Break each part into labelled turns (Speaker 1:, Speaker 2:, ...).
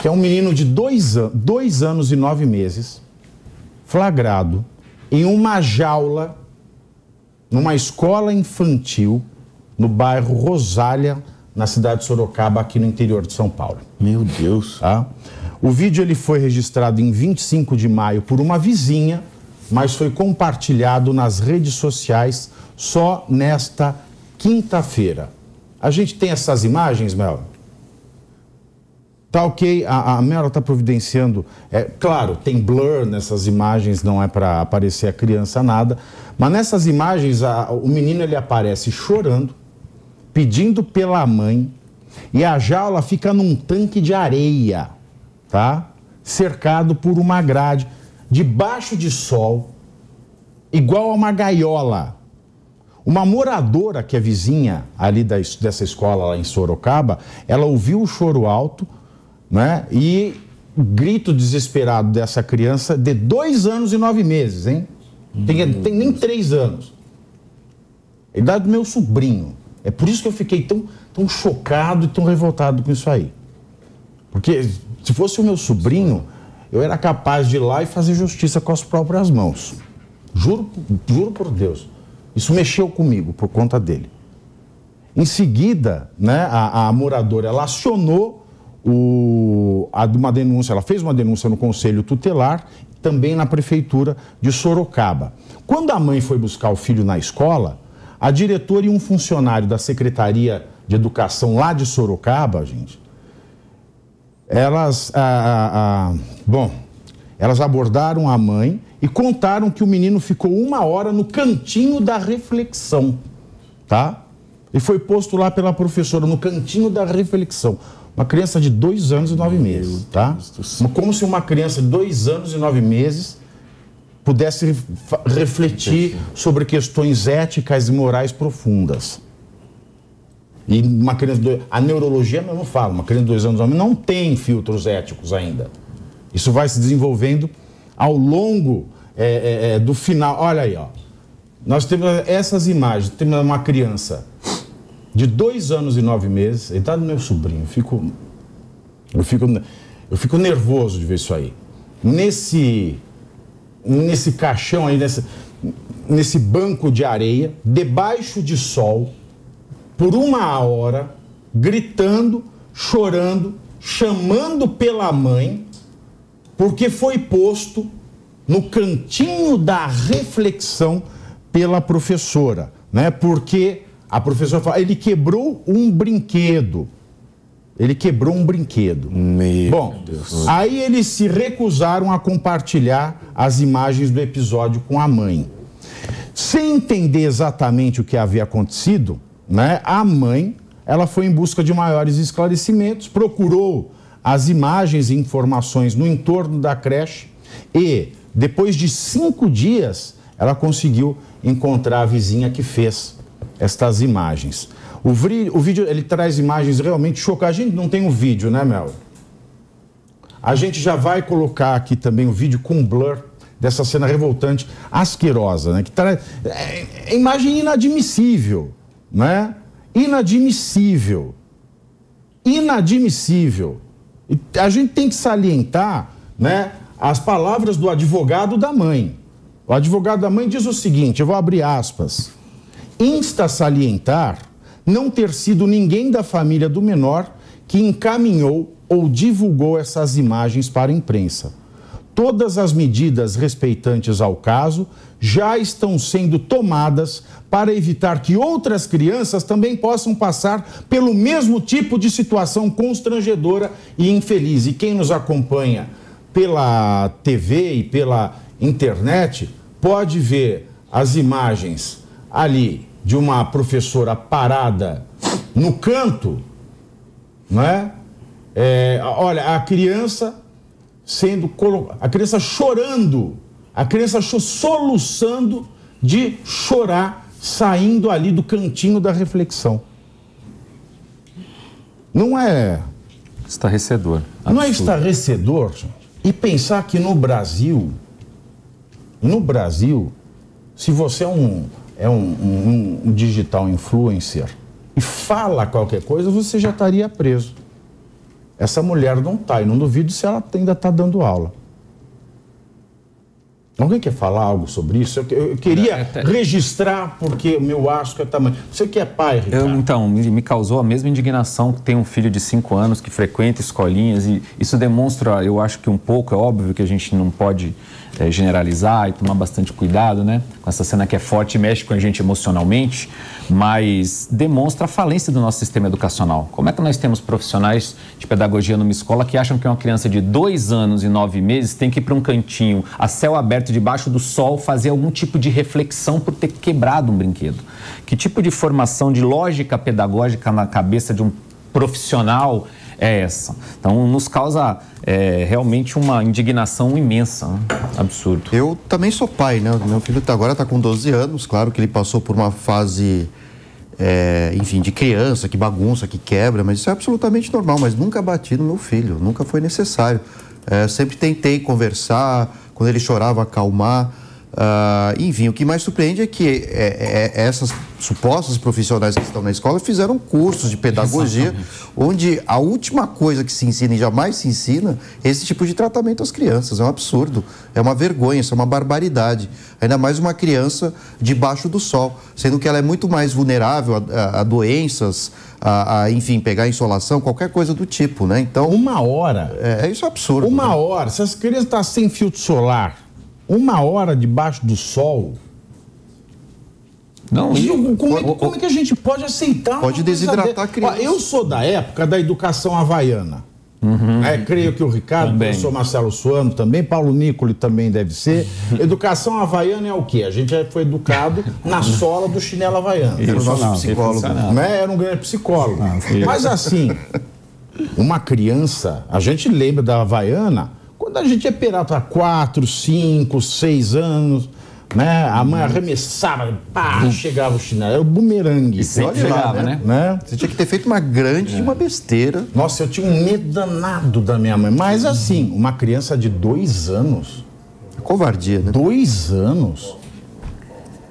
Speaker 1: que é um menino de 2 anos e 9 meses, flagrado em uma jaula, numa escola infantil, no bairro Rosália, na cidade de Sorocaba, aqui no interior de São Paulo.
Speaker 2: Meu Deus.
Speaker 1: Tá? O vídeo ele foi registrado em 25 de maio por uma vizinha, mas foi compartilhado nas redes sociais só nesta quinta-feira. A gente tem essas imagens, Mel? Tá ok, a Mel está providenciando, claro, tem blur nessas imagens, não é para aparecer a criança nada, mas nessas imagens o menino ele aparece chorando, pedindo pela mãe, e a jaula fica num tanque de areia, tá? Cercado por uma grade, debaixo de sol, igual a uma gaiola. Uma moradora que é vizinha ali dessa escola lá em Sorocaba, ela ouviu o choro alto, né? E grito desesperado dessa criança de 2 anos e 9 meses, hein? Tem nem 3 anos. A idade do meu sobrinho. É por isso que eu fiquei tão chocado e tão revoltado com isso aí. Porque se fosse o meu sobrinho, eu era capaz de ir lá e fazer justiça com as próprias mãos. Juro por Deus. Isso mexeu comigo por conta dele. Em seguida, né, a moradora, ela acionou uma denúncia, ela fez uma denúncia no Conselho Tutelar, também na Prefeitura de Sorocaba. Quando a mãe foi buscar o filho na escola, a diretora e um funcionário da Secretaria de Educação lá de Sorocaba, gente, elas abordaram a mãe e contaram que o menino ficou 1 hora no cantinho da reflexão, tá? E foi posto lá pela professora, no cantinho da reflexão. Uma criança de 2 anos e 9 meses, tá? Como se uma criança de 2 anos e 9 meses pudesse refletir sobre questões éticas e morais profundas. E uma criança, a neurologia mesmo fala, uma criança de 2 anos e 9 meses não tem filtros éticos ainda. Isso vai se desenvolvendo ao longo do final. Olha aí, ó. Nós temos essas imagens, temos uma criança de 2 anos e 9 meses, ele está no meu sobrinho, eu fico nervoso de ver isso aí. Nesse caixão aí, nesse banco de areia, debaixo de sol, por 1 hora, gritando, chorando, chamando pela mãe, porque foi posto no cantinho da reflexão pela professora, né? Porque a professora fala, ele quebrou um brinquedo. Bom, Deus. Aí eles se recusaram a compartilhar as imagens do episódio com a mãe. Sem entender exatamente o que havia acontecido, né? A mãe, ela foi em busca de maiores esclarecimentos, procurou as imagens e informações no entorno da creche e, depois de 5 dias, ela conseguiu encontrar a vizinha que fez estas imagens. O vídeo, ele traz imagens realmente chocantes. A gente não tem um vídeo, né, Mel? A gente já vai colocar aqui também o vídeo com blur dessa cena revoltante, asquerosa, né? Que traz imagem inadmissível, né? Inadmissível. E a gente tem que salientar, né, as palavras do advogado da mãe. O advogado da mãe diz o seguinte, eu vou abrir aspas. Insta a salientar não ter sido ninguém da família do menor que encaminhou ou divulgou essas imagens para a imprensa. Todas as medidas respeitantes ao caso já estão sendo tomadas para evitar que outras crianças também possam passar pelo mesmo tipo de situação constrangedora e infeliz. E quem nos acompanha pela TV e pela internet pode ver as imagens ali de uma professora parada no canto, não é? Olha, a criança chorando, a criança soluçando de chorar, saindo ali do cantinho da reflexão. Não é...
Speaker 2: Estarrecedor.
Speaker 1: Não é estarrecedor, gente? E pensar que no Brasil, se você é um digital influencer e fala qualquer coisa, você já estaria preso. essa mulher não está, e não duvido se ela ainda está dando aula. Alguém quer falar algo sobre isso? Eu queria registrar, porque o meu asco é tamanho. Você que é pai, Ricardo?
Speaker 2: Então, me causou a mesma indignação que tem um filho de 5 anos que frequenta escolinhas, e isso demonstra, eu acho que um pouco, é óbvio que a gente não pode generalizar e tomar bastante cuidado, né? Com essa cena que é forte e mexe com a gente emocionalmente, mas demonstra a falência do nosso sistema educacional. Como é que nós temos profissionais de pedagogia numa escola que acham que uma criança de 2 anos e 9 meses tem que ir para um cantinho, a céu aberto, debaixo do sol, fazer algum tipo de reflexão por ter quebrado um brinquedo? Que tipo de formação de lógica pedagógica na cabeça de um profissional é essa? Então, nos causa realmente uma indignação imensa, né? Absurdo.
Speaker 3: Eu também sou pai, né? Meu filho agora está com 12 anos, claro que ele passou por uma fase, enfim, de criança, que bagunça, que quebra, mas isso é absolutamente normal, mas nunca bati no meu filho, nunca foi necessário. Sempre tentei conversar, quando ele chorava, acalmar. Enfim, o que mais surpreende é que essas supostas profissionais que estão na escola fizeram cursos de pedagogia, onde a última coisa que se ensina e jamais se ensina é esse tipo de tratamento às crianças. É um absurdo, é uma vergonha, isso é uma barbaridade. Ainda mais uma criança debaixo do sol, sendo que ela é muito mais vulnerável a doenças, enfim, pegar insolação, qualquer coisa do tipo, né? Então,
Speaker 1: 1 hora.
Speaker 3: Isso é absurdo.
Speaker 1: 1 hora. Se as crianças estão sem filtro solar, 1 hora debaixo do sol.
Speaker 2: Não,
Speaker 1: como é que a gente pode aceitar?
Speaker 3: Pode desidratar a criança.
Speaker 1: Eu sou da época da educação havaiana. Creio que o Ricardo, o professor Marcelo Suano também, Paulo Nicoli também deve ser. Educação havaiana é o quê? A gente foi educado na sola do chinelo havaiano.
Speaker 3: Era o nosso psicólogo.
Speaker 1: Era um grande psicólogo. Mas assim, uma criança, a gente lembra da havaiana quando a gente ia perata 4, 5, 6 anos, né? A mãe arremessava, pá, chegava o chinelo, era o bumerangue.
Speaker 2: E sempre chegava, né?
Speaker 3: Você tinha que ter feito uma grande de uma besteira.
Speaker 1: Nossa, eu tinha um medo danado da minha mãe. Mas assim, uma criança de 2 anos.
Speaker 3: Covardia, né?
Speaker 1: 2 anos.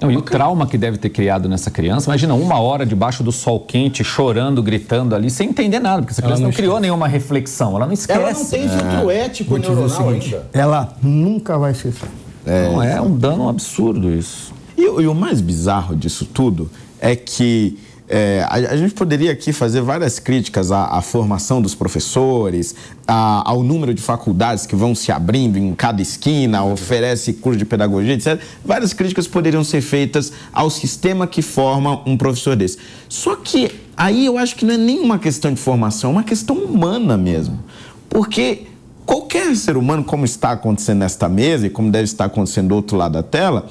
Speaker 2: Não, e o trauma que deve ter criado nessa criança, imagina 1 hora debaixo do sol quente, chorando, gritando ali, sem entender nada, porque essa criança não criou nenhuma reflexão, ela não esquece.
Speaker 1: Ela não tem filtro ético neuronal ainda.
Speaker 4: Ela nunca vai ser feita.
Speaker 2: Não, é um dano absurdo isso.
Speaker 5: E o mais bizarro disso tudo é que a gente poderia aqui fazer várias críticas à formação dos professores, ao número de faculdades que vão se abrindo em cada esquina, oferece curso de pedagogia, etc. Várias críticas poderiam ser feitas ao sistema que forma um professor desse. Só que aí eu acho que não é nem uma questão de formação, é uma questão humana mesmo. Porque qualquer ser humano, como está acontecendo nesta mesa e como deve estar acontecendo do outro lado da tela,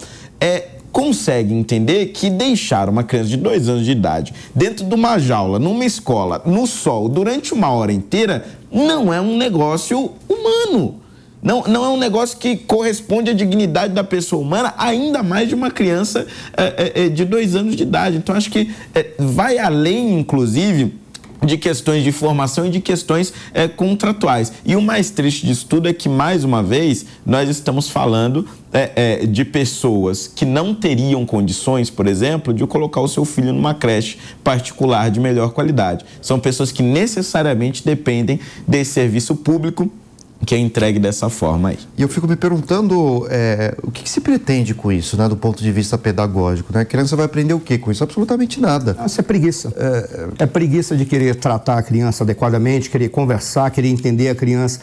Speaker 5: consegue entender que deixar uma criança de 2 anos de idade dentro de uma jaula, numa escola, no sol, durante 1 hora inteira, não é um negócio humano. Não é um negócio que corresponde à dignidade da pessoa humana, ainda mais de uma criança de 2 anos de idade. Então, acho que vai além, inclusive, de questões de formação e de questões contratuais. E o mais triste disso tudo é que, mais uma vez, nós estamos falando de pessoas que não teriam condições, por exemplo, de colocar o seu filho numa creche particular de melhor qualidade. São pessoas que necessariamente dependem desse serviço público que é entregue dessa forma aí.
Speaker 3: E eu fico me perguntando o que se pretende com isso, né, do ponto de vista pedagógico, né? A criança vai aprender o que com isso? Absolutamente nada.
Speaker 4: Isso é preguiça. É preguiça de querer tratar a criança adequadamente, querer conversar, querer entender a criança.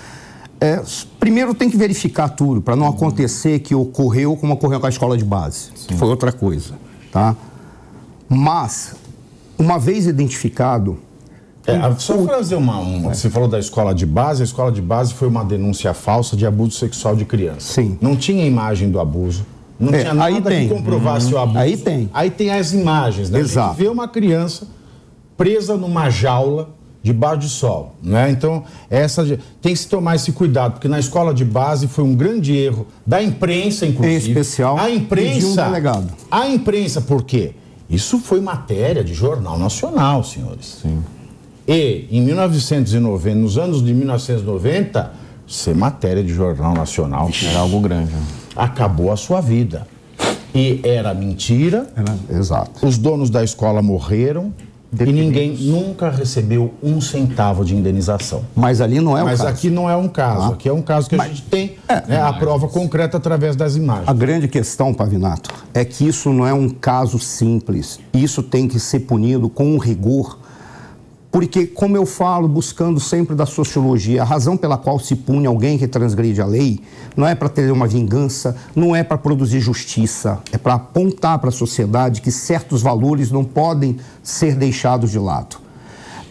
Speaker 4: Primeiro tem que verificar tudo, para não acontecer que ocorreu como ocorreu com a escola de base. Sim. Foi outra coisa, tá? Mas, uma vez identificado...
Speaker 1: Só fazer você falou da escola de base, a escola de base foi uma denúncia falsa de abuso sexual de criança.
Speaker 4: Sim.
Speaker 1: Não tinha imagem do abuso, não tinha nada que comprovasse o abuso. Aí tem as imagens, né?
Speaker 4: Exato.
Speaker 1: A gente vê uma criança presa numa jaula debaixo de sol, né? Então, tem que se tomar esse cuidado, porque na escola de base foi um grande erro da imprensa, inclusive.
Speaker 4: Em especial,
Speaker 1: a imprensa,
Speaker 4: de um delegado.
Speaker 1: A imprensa, por quê? Isso foi matéria de jornal nacional, senhores.
Speaker 2: Sim.
Speaker 1: E, em 1990, nos anos de 1990, ser matéria de jornal nacional
Speaker 2: era algo grande.
Speaker 1: Acabou a sua vida. E era mentira.
Speaker 4: Exato.
Speaker 1: Os donos da escola morreram, e ninguém nunca recebeu um centavo de indenização.
Speaker 4: Mas ali não é o caso.
Speaker 1: Mas aqui não é um caso. Aqui é um caso que a gente tem a prova concreta através das imagens.
Speaker 4: A grande questão, Pavinato, é que isso não é um caso simples. Isso tem que ser punido com um rigor. Porque, como eu falo, buscando sempre da sociologia, a razão pela qual se pune alguém que transgride a lei não é para ter uma vingança, não é para produzir justiça, é para apontar para a sociedade que certos valores não podem ser deixados de lado.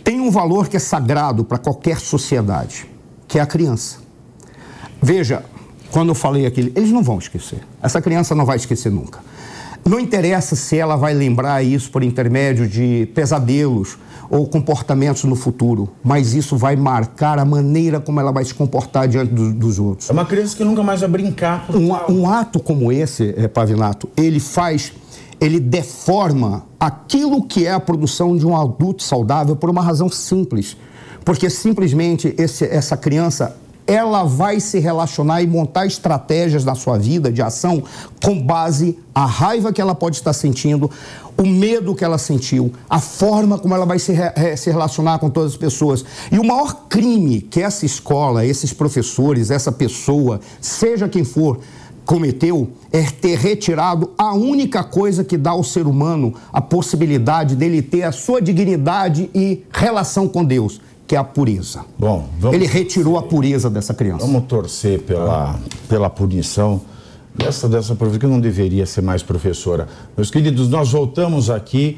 Speaker 4: Tem um valor que é sagrado para qualquer sociedade, que é a criança. Veja, quando eu falei aquilo, eles não vão esquecer. Essa criança não vai esquecer nunca. Não interessa se ela vai lembrar isso por intermédio de pesadelos ou comportamentos no futuro, mas isso vai marcar a maneira como ela vai se comportar diante dos outros.
Speaker 1: É uma criança que nunca mais vai brincar.
Speaker 4: Um ato como esse, Pavinato, ele deforma aquilo que é a produção de um adulto saudável por uma razão simples. Porque simplesmente essa criança, ela vai se relacionar e montar estratégias na sua vida de ação com base a raiva que ela pode estar sentindo, o medo que ela sentiu, a forma como ela vai se relacionar com todas as pessoas. E o maior crime que essa escola, esses professores, essa pessoa, seja quem for, cometeu é ter retirado a única coisa que dá ao ser humano a possibilidade dele ter a sua dignidade e relação com Deus, que é a pureza.
Speaker 1: Bom,
Speaker 4: ele retirou a pureza dessa criança.
Speaker 1: Vamos torcer pela punição dessa professora, que não deveria ser mais professora. Meus queridos, nós voltamos aqui